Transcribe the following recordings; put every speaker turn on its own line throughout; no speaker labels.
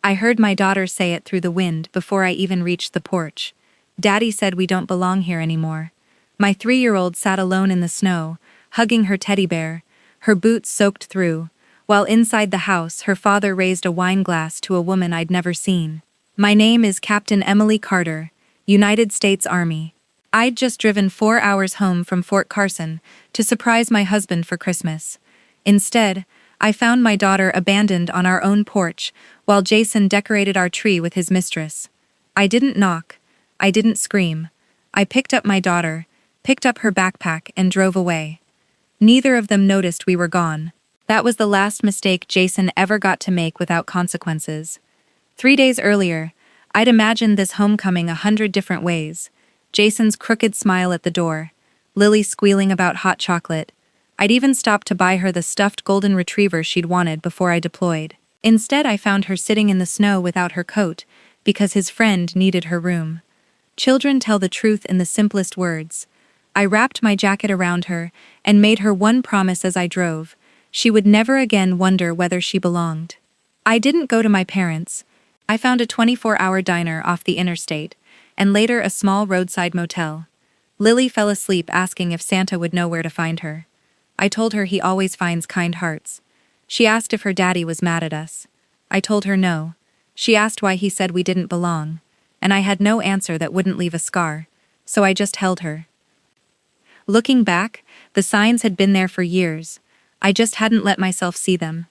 I heard my daughter say it through the wind before I even reached the porch. Daddy said we don't belong here anymore. My 3-year-old sat alone in the snow, hugging her teddy bear, her boots soaked through, while inside the house her father raised a wine glass to a woman I'd never seen. My name is Captain Emily Carter, United States Army. I'd just driven 4 hours home from Fort Carson to surprise my husband for Christmas. Instead, I found my daughter abandoned on our own porch while Jason decorated our tree with his mistress. I didn't knock. I didn't scream. I picked up my daughter, picked up her backpack, and drove away. Neither of them noticed we were gone. That was the last mistake Jason ever got to make without consequences. 3 days earlier, I'd imagined this homecoming 100 different ways. Jason's crooked smile at the door, Lily squealing about hot chocolate. I'd even stopped to buy her the stuffed golden retriever she'd wanted before I deployed. Instead, I found her sitting in the snow without her coat, because his friend needed her room. Children tell the truth in the simplest words. I wrapped my jacket around her and made her one promise as I drove: she would never again wonder whether she belonged. I didn't go to my parents. I found a 24-hour diner off the interstate, and later a small roadside motel. Lily fell asleep asking if Santa would know where to find her. I told her he always finds kind hearts. She asked if her daddy was mad at us. I told her no. She asked why he said we didn't belong, and I had no answer that wouldn't leave a scar, so I just held her. Looking back, the signs had been there for years. I just hadn't let myself see them.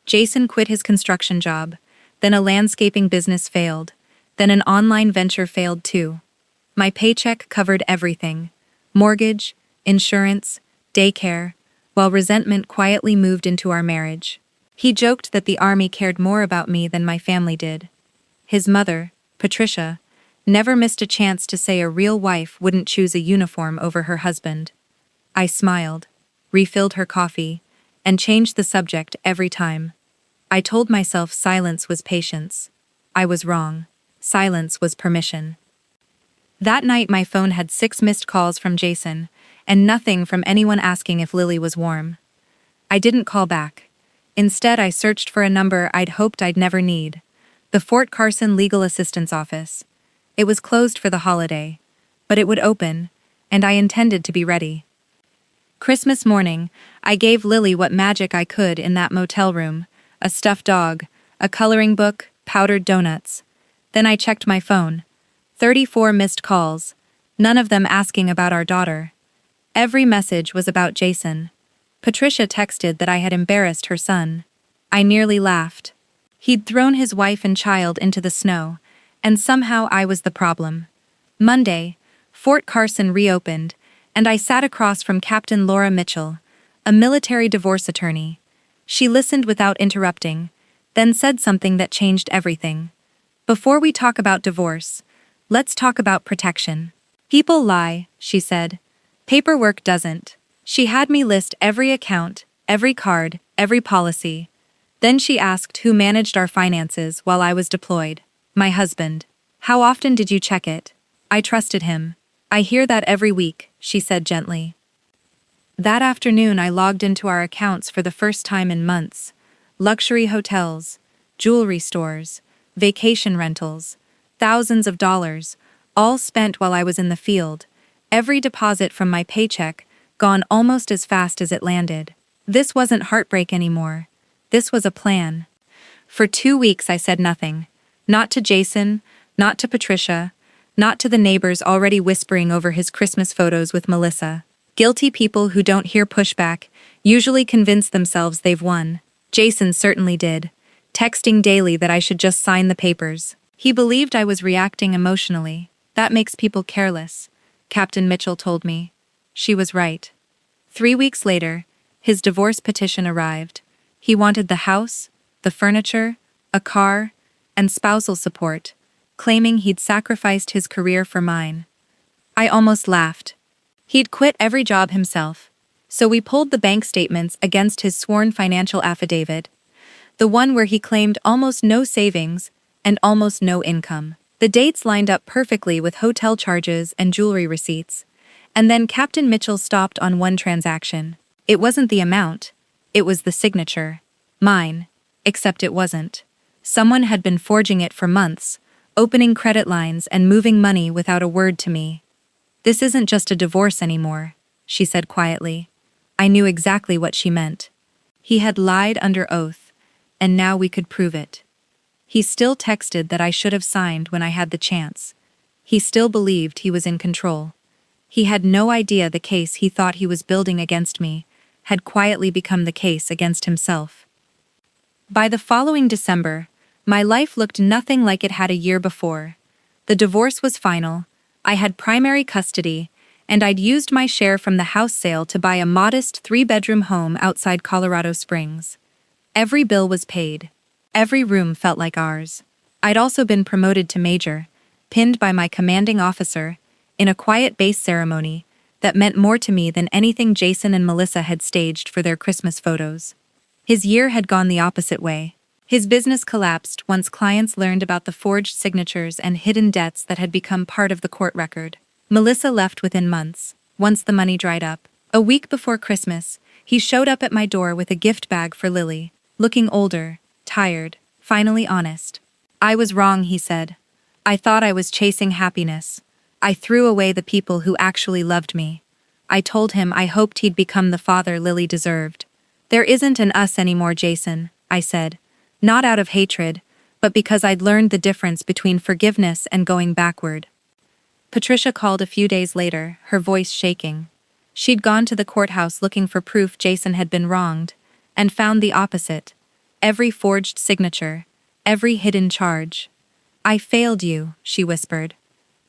Jason quit his construction job, then a landscaping business failed, then an online venture failed too. My paycheck covered everything: mortgage, insurance, daycare, while resentment quietly moved into our marriage. He joked that the Army cared more about me than my family did. His mother, Patricia, never missed a chance to say a real wife wouldn't choose a uniform over her husband. I smiled, refilled her coffee, and changed the subject every time. I told myself silence was patience. I was wrong. Silence was permission. That night my phone had 6 missed calls from Jason, and nothing from anyone asking if Lily was warm. I didn't call back. Instead, I searched for a number I'd hoped I'd never need: the Fort Carson Legal Assistance Office. It was closed for the holiday, but it would open, and I intended to be ready. Christmas morning, I gave Lily what magic I could in that motel room: a stuffed dog, a coloring book, powdered donuts. Then I checked my phone. 34 missed calls, none of them asking about our daughter. Every message was about Jason. Patricia texted that I had embarrassed her son. I nearly laughed. He'd thrown his wife and child into the snow, and somehow I was the problem. Monday, Fort Carson reopened, and I sat across from Captain Laura Mitchell, a military divorce attorney. She listened without interrupting, then said something that changed everything. "Before we talk about divorce, let's talk about protection. People lie," she said. "Paperwork doesn't." She had me list every account, every card, every policy. Then she asked who managed our finances while I was deployed. My husband. "How often did you check it?" I trusted him. "I hear that every week," she said gently. That afternoon I logged into our accounts for the first time in months. Luxury hotels, jewelry stores, vacation rentals, thousands of dollars, all spent while I was in the field. Every deposit from my paycheck gone almost as fast as it landed. This wasn't heartbreak anymore. This was a plan. For 2 weeks I said nothing. Not to Jason, not to Patricia, not to the neighbors already whispering over his Christmas photos with Melissa. Guilty people who don't hear pushback usually convince themselves they've won. Jason certainly did, texting daily that I should just sign the papers. He believed I was reacting emotionally. "That makes people careless," Captain Mitchell told me. She was right. 3 weeks later, his divorce petition arrived. He wanted the house, the furniture, a car, and spousal support, claiming he'd sacrificed his career for mine. I almost laughed. He'd quit every job himself, so we pulled the bank statements against his sworn financial affidavit, the one where he claimed almost no savings and almost no income. The dates lined up perfectly with hotel charges and jewelry receipts. And then Captain Mitchell stopped on one transaction. It wasn't the amount, it was the signature. Mine, except it wasn't. Someone had been forging it for months, opening credit lines and moving money without a word to me. "This isn't just a divorce anymore," she said quietly. I knew exactly what she meant. He had lied under oath, and now we could prove it. He still texted that I should have signed when I had the chance. He still believed he was in control. He had no idea the case he thought he was building against me had quietly become the case against himself. By the following December, my life looked nothing like it had a year before. The divorce was final, I had primary custody, and I'd used my share from the house sale to buy a modest 3-bedroom home outside Colorado Springs. Every bill was paid. Every room felt like ours. I'd also been promoted to major, pinned by my commanding officer, in a quiet base ceremony that meant more to me than anything Jason and Melissa had staged for their Christmas photos. His year had gone the opposite way. His business collapsed once clients learned about the forged signatures and hidden debts that had become part of the court record. Melissa left within months, once the money dried up. A week before Christmas, he showed up at my door with a gift bag for Lily, looking older, tired, finally honest. "I was wrong," he said. "I thought I was chasing happiness. I threw away the people who actually loved me." I told him I hoped he'd become the father Lily deserved. "There isn't an us anymore, Jason," I said. Not out of hatred, but because I'd learned the difference between forgiveness and going backward. Patricia called a few days later, her voice shaking. She'd gone to the courthouse looking for proof Jason had been wronged, and found the opposite. Every forged signature, every hidden charge. "I failed you," she whispered.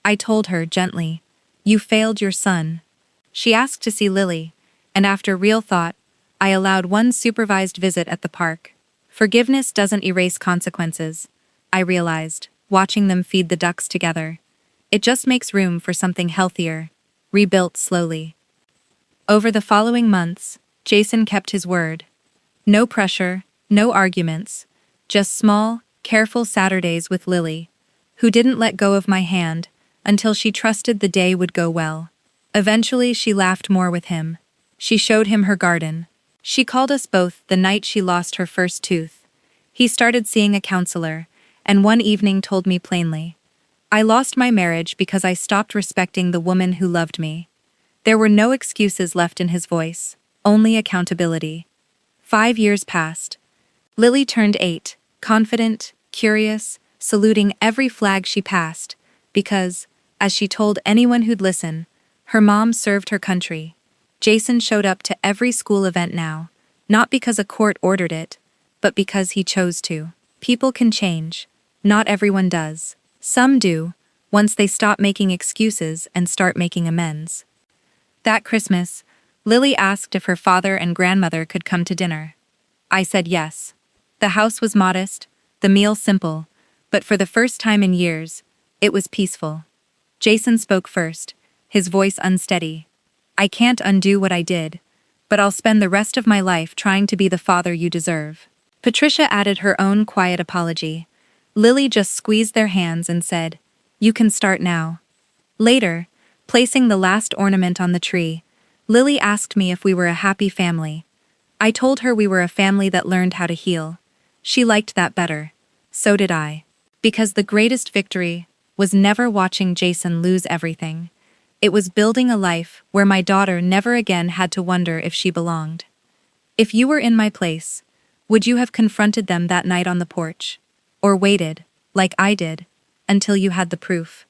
I told her gently, "You failed your son." She asked to see Lily, and after real thought, I allowed one supervised visit at the park. Forgiveness doesn't erase consequences, I realized, watching them feed the ducks together. It just makes room for something healthier, rebuilt slowly. Over the following months, Jason kept his word. No pressure, no arguments, just small, careful Saturdays with Lily, who didn't let go of my hand until she trusted the day would go well. Eventually, she laughed more with him. She showed him her garden. She called us both the night she lost her first tooth. He started seeing a counselor, and one evening told me plainly, "I lost my marriage because I stopped respecting the woman who loved me." There were no excuses left in his voice, only accountability. 5 years passed. Lily turned 8, confident, curious, saluting every flag she passed, because, as she told anyone who'd listen, her mom served her country. Jason showed up to every school event now, not because a court ordered it, but because he chose to. People can change. Not everyone does. Some do, once they stop making excuses and start making amends. That Christmas, Lily asked if her father and grandmother could come to dinner. I said yes. The house was modest, the meal simple, but for the first time in years, it was peaceful. Jason spoke first, his voice unsteady. "I can't undo what I did, but I'll spend the rest of my life trying to be the father you deserve." Patricia added her own quiet apology. Lily just squeezed their hands and said, "You can start now." Later, placing the last ornament on the tree, Lily asked me if we were a happy family. I told her we were a family that learned how to heal. She liked that better. So did I. Because the greatest victory was never watching Jason lose everything. It was building a life where my daughter never again had to wonder if she belonged. If you were in my place, would you have confronted them that night on the porch? Or waited, like I did, until you had the proof?